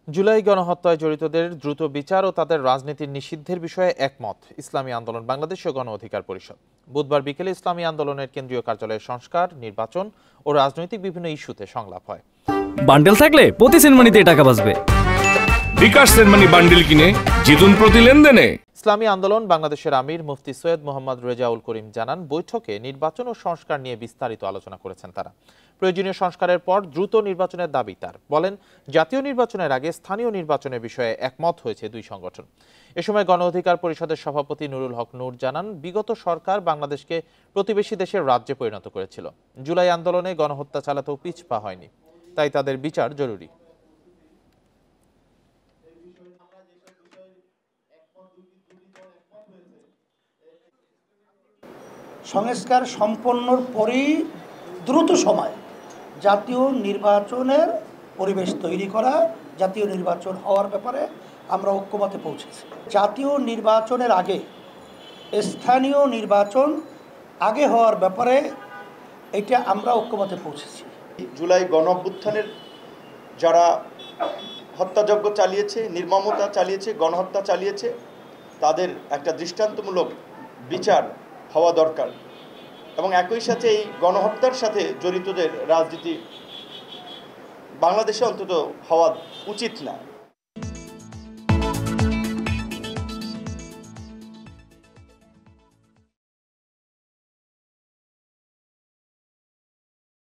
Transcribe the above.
জুলাই গণহত্যায় জড়িতদের দ্রুত বিচার ও তাদের রাজনীতির নিষিদ্ধের বিষয়ে একমত ইসলামী আন্দোলন বাংলাদেশ ও গণ অধিকার পরিষদ। বুধবার বিকেলে ইসলামী আন্দোলনের কেন্দ্রীয় কার্যালয়ের সংস্কার, নির্বাচন ও রাজনৈতিক বিভিন্ন ইস্যুতে সংলাপ হয়। বান্ডেল থাকলে প্রতি সেনমানিতে টাকা বাঁচবে। বিকাশ সেনমানি বান্ডেল কিনে জিতুন প্রতি লেনদেনে। ইসলামী আন্দোলন বাংলাদেশের আমির মুফতি সৈয়দ মোহাম্মদ রেজাউল করিম জানান, বৈঠকে নির্বাচন ও সংস্কার নিয়ে বিস্তারিত আলোচনা করেছেন তারা। প্রয়োজনীয় সংস্কারের পর দ্রুত নির্বাচনের দাবি তার। বলেন, জাতীয় নির্বাচনের আগে স্থানীয় নির্বাচনের বিষয়ে একমত হয়েছে দুই সংগঠন। এ সময় গণ অধিকার পরিষদের সভাপতি নুরুল হক নূর জানান, বিগত সরকার বাংলাদেশকে প্রতিবেশী দেশের রাজ্যে পরিণত করেছিল। জুলাই আন্দোলনে গণহত্যা চালাতেও পিছপা হয়নি, তাই তাদের বিচার জরুরি। সংস্কার সম্পন্নর পরেই দ্রুত সময় জাতীয় নির্বাচনের পরিবেশ তৈরি করা, জাতীয় নির্বাচন হওয়ার ব্যাপারে আমরা ঐক্যমতে পৌঁছেছি। জাতীয় নির্বাচনের আগে স্থানীয় নির্বাচন আগে হওয়ার ব্যাপারে এটা আমরা ঐক্যমতে পৌঁছেছি। জুলাই গণঅভ্যুত্থানের যারা হত্যাযজ্ঞ চালিয়েছে, নির্মমতা চালিয়েছে, গণহত্যা চালিয়েছে, তাদের একটা দৃষ্টান্তমূলক বিচার হওয়া দরকার এবং একই সাথে এই গণহত্যার সাথে জড়িতদের রাজনীতি বাংলাদেশে অন্তত হওয়া উচিত না।